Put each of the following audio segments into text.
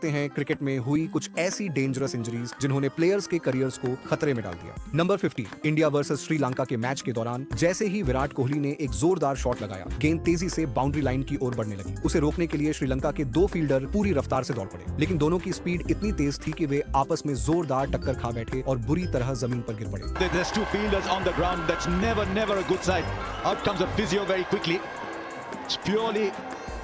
हैं क्रिकेट में हुई कुछ ऐसी डेंजरस इंजरीज जिन्होंने प्लेयर्स के करियर्स को खतरे में डाल दिया। नंबर 50 इंडिया वर्सेस श्रीलंका के मैच के दौरान जैसे ही विराट कोहली ने एक जोरदार शॉट लगाया, गेंद तेजी से बाउंड्री लाइन की ओर बढ़ने लगी। उसे रोकने के लिए श्रीलंका के दो फील्डर पूरी रफ्तार से दौड़ पड़े, लेकिन दोनों की स्पीड इतनी तेज थी कि वे आपस में जोरदार टक्कर खा बैठे और बुरी तरह जमीन पर गिर पड़े। There's two fielders on the ground. That's never a good sign. Out comes a physio very quickly. It's purely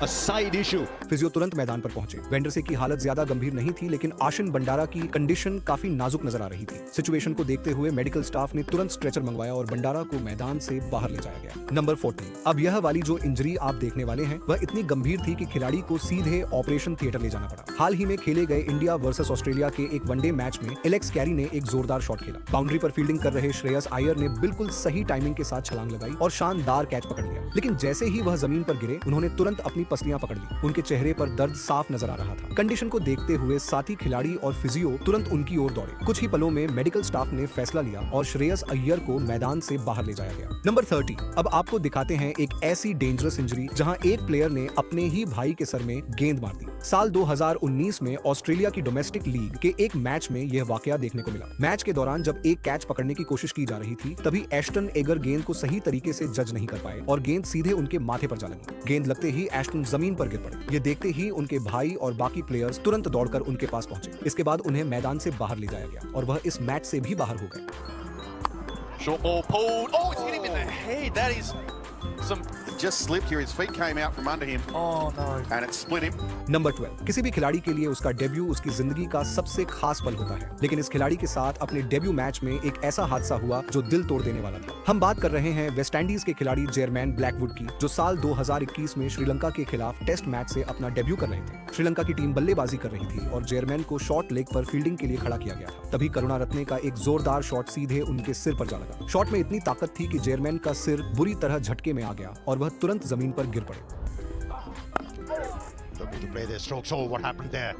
a side issue. Physio तुरंत मैदान पर पहुंचे। वेंडरसे की हालत ज्यादा गंभीर नहीं थी, लेकिन आशिन बंडारा की कंडीशन काफी नाजुक नजर आ रही थी। सिचुएशन को देखते हुए मेडिकल स्टाफ ने तुरंत स्ट्रेचर मंगवाया और बंडारा को मैदान से बाहर ले जाया गया। नंबर 40 अब यह वाली जो इंजरी आप देखने वाले हैं वह इतनी गंभीर थी कि खिलाड़ी को सीधे ऑपरेशन थिएटर ले जाना पड़ा। हाल ही में खेले गए इंडिया वर्सेस ऑस्ट्रेलिया के एक वनडे मैच में एलेक्स कैरी ने एक जोरदार शॉट खेला। बाउंड्री पर फील्डिंग कर रहे श्रेयस अय्यर ने बिल्कुल सही टाइमिंग के साथ छलांग लगाई और शानदार कैच पकड़ लिया, लेकिन जैसे ही वह जमीन पर गिरे उन्होंने तुरंत अपनी पसलियां पकड़ ली। उनके चेहरे पर दर्द साफ नजर आ रहा था। कंडीशन को देखते हुए साथी खिलाड़ी और फिजियो तुरंत उनकी ओर दौड़े। कुछ ही पलों में मेडिकल स्टाफ ने फैसला लिया और श्रेयस अय्यर को मैदान से बाहर ले जाया गया। नंबर 30 अब आपको दिखाते हैं एक ऐसी डेंजरस इंजरी जहां एक प्लेयर ने अपने ही भाई के सर में गेंद मार दी। साल 2019 में ऑस्ट्रेलिया की डोमेस्टिक लीग के एक मैच में यह वाकया देखने को मिला। मैच के दौरान जब एक कैच पकड़ने की कोशिश की जा रही थी, तभी एश्टन एगर गेंद को सही तरीके से जज नहीं कर पाए और गेंद सीधे उनके माथे पर जा लगी। गेंद लगते ही एश्टन जमीन पर गिर पड़े। ये देखते ही उनके भाई और बाकी प्लेयर्स तुरंत दौड़कर उनके पास पहुंचे। इसके बाद उन्हें मैदान से बाहर ले जाया गया और वह इस मैच से भी बाहर हो गए। Short ball pulled. Oh, it's hit him in the head. That is some. Just slipped here. His feet came out from under him. Oh no. And it split him. Number 12 किसी भी खिलाड़ी के लिए उसका डेब्यू उसकी जिंदगी का सबसे खास पल होता है, लेकिन इस खिलाड़ी के साथ अपने डेब्यू मैच में एक ऐसा हादसा हुआ जो दिल तोड़ देने वाला था। हम बात कर रहे हैं वेस्ट इंडीज के खिलाड़ी जेरमैन ब्लैकवुड की, जो साल 2021 में श्रीलंका के खिलाफ टेस्ट मैच से अपना डेब्यू कर रहे थे। श्रीलंका की टीम बल्लेबाजी कर रही थी और जेरमैन को शॉर्ट लेग पर फील्डिंग के लिए खड़ा किया गया था। तभी करुणारत्ने का एक जोरदार शॉट सीधे उनके सिर पर जा लगा। शॉट में इतनी ताकत थी कि जेरमैन का सिर बुरी तरह झटके में आ गया और वह तुरंत जमीन पर गिर पड़े। Looking to play their strokes. Oh, what happened there?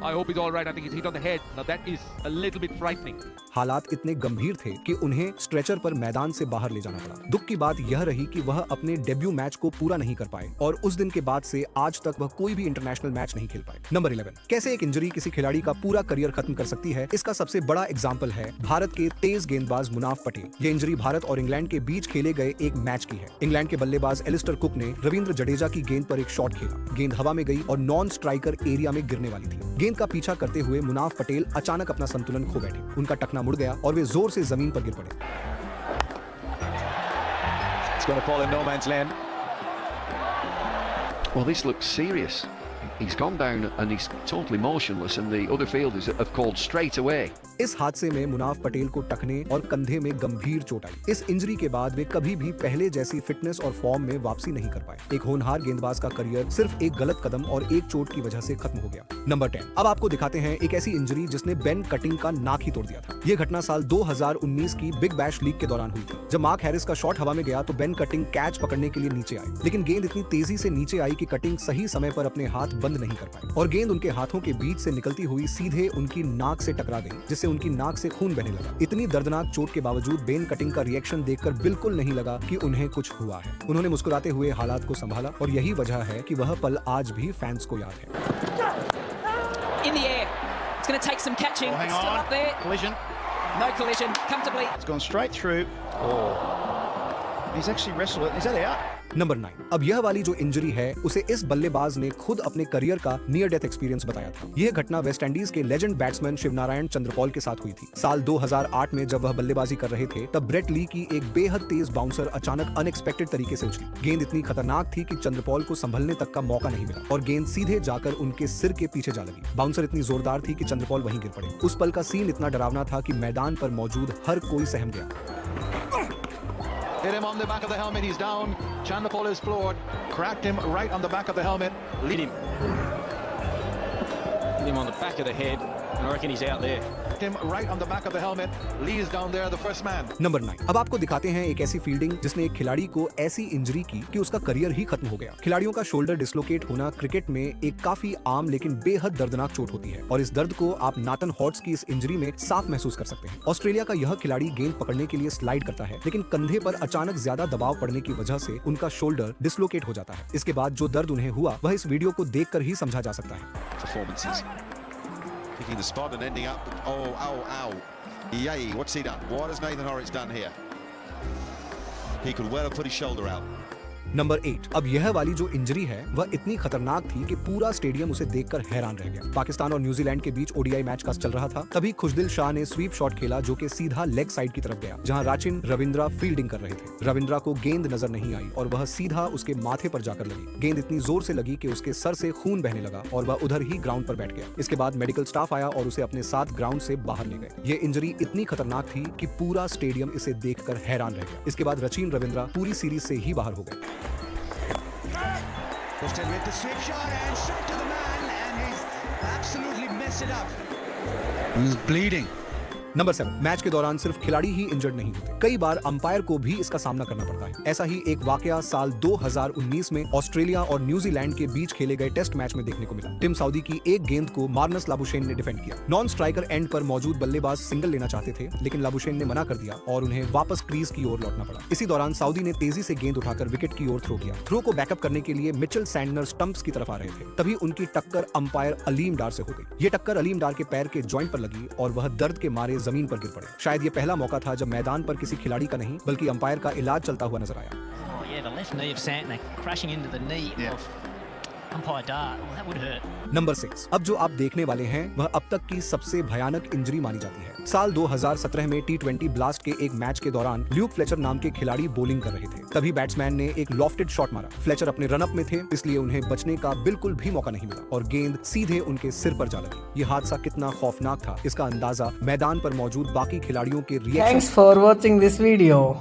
I hope he's all right. I think he's hit on the head. Now that is a little bit frightening. हालात इतने गंभीर थे कि उन्हें स्ट्रेचर पर मैदान से बाहर ले जाना पड़ा। दुख की बात यह रही कि वह अपने डेब्यू मैच को पूरा नहीं कर पाए और उस दिन के बाद से आज तक वह कोई भी इंटरनेशनल मैच नहीं खेल पाए। नंबर 11 कैसे एक इंजरी किसी खिलाड़ी का पूरा करियर खत्म कर सकती है, इसका सबसे बड़ा एग्जाम्पल है भारत के तेज गेंदबाज मुनाफ पटेल। ये इंजरी भारत और इंग्लैंड के बीच खेले गए एक मैच की है। इंग्लैंड के बल्लेबाज एलिस्टर कुक ने रविंद्र जडेजा की गेंद पर एक शॉट खेला। गेंद हवा में गई और नॉन स्ट्राइकर एरिया में गिरने वाली थी। गेंद का पीछा करते हुए मुनाफ पटेल अचानक अपना संतुलन खो बैठे। उनका टखना मुड़ गया और वे जोर से जमीन पर गिर पड़े। It's going to fall in no man's land. Well, this looks serious. He's gone down and he's totally motionless, and the other fielders have called straight away. इस हादसे में मुनाफ पटेल को टखने और कंधे में गंभीर चोट आई। इस इंजरी के बाद वे कभी भी पहले जैसी फिटनेस और फॉर्म में वापसी नहीं कर पाए। एक होनहार गेंदबाज का करियर सिर्फ एक गलत कदम और एक चोट की वजह से खत्म हो गया। नंबर 10 अब आपको दिखाते हैं एक ऐसी इंजरी जिसने बेन कटिंग का नाक ही तोड़ दिया था। यह घटना साल 2019 की बिग बैश लीग के दौरान हुई थी। जब मार्क हैरिस का शॉट हवा में गया तो बेन कटिंग कैच पकड़ने के लिए नीचे आए, लेकिन गेंद इतनी तेजी से नीचे आई कि कटिंग सही समय पर अपने हाथ बंद नहीं कर पाए और गेंद उनके हाथों के बीच से निकलती हुई सीधे उनकी नाक से टकरा गई, जिससे उनकी नाक से खून बहने लगा। इतनी दर्दनाक चोट के बावजूद बेन कटिंग का रिएक्शन देखकर बिल्कुल नहीं लगा कि उन्हें कुछ हुआ है। उन्होंने मुस्कुराते हुए हालात को संभाला और यही वजह है कि वह पल आज भी फैंस को याद है। In the air. It's going to take some catching. Oh, hang Still on. up there. Collision. No collision. Comfortably. It's gone straight through. Oh. He's actually wrestled it. Is that out? Number 9 अब यह वाली जो injury है उसे इस बल्लेबाज ने खुद अपने करियर का नियर डेथ एक्सपीरियंस बताया था। यह घटना वेस्ट इंडीज के लेजेंड बैट्समैन शिवनारायण चंद्रपॉल के साथ हुई थी। साल 2008 में जब वह बल्लेबाजी कर रहे थे, तब ब्रेट ली की एक बेहद तेज बाउंसर अचानक अनएक्सपेक्टेड तरीके से उछली। गेंद इतनी खतरनाक थी कि चंद्रपॉल को संभलने तक का मौका नहीं मिला और गेंद सीधे जाकर उनके सिर के पीछे जा लगी। बाउंसर इतनी जोरदार थी कि चंद्रपॉल वहीं गिर पड़े। उस पल का सीन इतना डरावना था कि मैदान पर मौजूद हर कोई सहम गया। Hit him on the back of the helmet. He's down. Chandapol is floored. Cracked him right on the back of the helmet. Hit him. Hit him on the back of the head, and I reckon he's out there. Him right on the back of the helmet. Lee is down there, the first man. Number 9 अब आपको दिखाते हैं एक ऐसी fielding जिसने एक खिलाड़ी को ऐसी इंजरी की कि उसका करियर ही खत्म हो गया। खिलाड़ियों का शोल्डर डिस्लोकेट होना क्रिकेट में एक काफी आम लेकिन बेहद दर्दनाक चोट होती है और इस दर्द को आप नाथन हॉड्स की इस इंजरी में साफ महसूस कर सकते हैं। ऑस्ट्रेलिया का यह खिलाड़ी गेंद पकड़ने के लिए स्लाइड करता है, लेकिन कंधे पर अचानक ज्यादा दबाव पड़ने की वजह से उनका शोल्डर डिस्लोकेट हो जाता है। इसके बाद जो दर्द उन्हें हुआ वह इस वीडियो को देखकर ही समझा जा सकता है। Performances Picking the spot and ending up. Oh. Yay, what's he done? What has Nathan Horrocks done here? He could well have put his shoulder out. Number 8। अब यह वाली जो इंजरी है वह इतनी खतरनाक थी कि पूरा स्टेडियम उसे देखकर हैरान रह गया। पाकिस्तान और न्यूजीलैंड के बीच ओडीआई मैच का चल रहा था, तभी खुशदिल शाह ने स्वीप शॉट खेला जो कि सीधा लेग साइड की तरफ गया, जहां राचिन रविंद्रा फील्डिंग कर रहे थे। रविंद्रा को गेंद नजर नहीं आई और वह सीधा उसके माथे पर जाकर लगी। गेंद इतनी जोर से लगी कि उसके सर से खून बहने लगा और वह उधर ही ग्राउंड पर बैठ गया। इसके बाद मेडिकल स्टाफ आया और उसे अपने साथ ग्राउंड से बाहर ले गए। ये इंजरी इतनी खतरनाक थी कि पूरा स्टेडियम इसे देखकर हैरान रह गया। इसके बाद रचिन रविंद्रा पूरी सीरीज से ही बाहर हो गए। Busted with the sweep shot and shot to the man, and he's absolutely messed it up. He's bleeding. Number 7। Match के दौरान सिर्फ खिलाड़ी ही इंजर्ड नहीं होते, कई बार अंपायर को भी इसका सामना करना पड़ता है। ऐसा ही एक वाकया साल 2019 में ऑस्ट्रेलिया और न्यूजीलैंड के बीच खेले गए टेस्ट मैच में देखने को मिला। टिम साउदी की एक गेंद को मार्नस लाबुशेन ने डिफेंड किया। नॉन स्ट्राइकर एंड पर मौजूद बल्लेबाज सिंगल लेना चाहते थे, लेकिन लाबुशेन ने मना कर दिया और उन्हें वापस क्रीज की ओर लौटना पड़ा। इसी दौरान साउदी ने तेजी से गेंद उठाकर विकेट की ओर थ्रो किया। थ्रो को बैकअप करने के लिए मिचेल सैंडनर स्टंप्स की तरफ आ रहे थे, तभी उनकी टक्कर अंपायर अलीम डार से हो गई। ये टक्कर अलीम डार के पैर के जॉइंट पर लगी और वह दर्द के मारे जमीन पर गिर पड़े। शायद ये पहला मौका था जब मैदान पर किसी खिलाड़ी का नहीं बल्कि अंपायर का इलाज चलता हुआ नजर आया। Oh yeah, the left knee of Santner crashing into the knee of umpire Dart. Oh, that would hurt. Number 6। अब जो आप देखने वाले हैं वह अब तक की सबसे भयानक इंजरी मानी जाती है। साल 2017 में T20 ब्लास्ट के एक मैच के दौरान ल्यूक फ्लेचर नाम के खिलाड़ी बॉलिंग कर रहे थे, तभी बैट्समैन ने एक लॉफ्टेड शॉट मारा। फ्लेचर अपने रनअप में थे, इसलिए उन्हें बचने का बिल्कुल भी मौका नहीं मिला और गेंद सीधे उनके सिर पर जा लगी। ये हादसा कितना खौफनाक था, इसका अंदाजा मैदान पर मौजूद बाकी खिलाड़ियों के reaction Thanks for watching this video.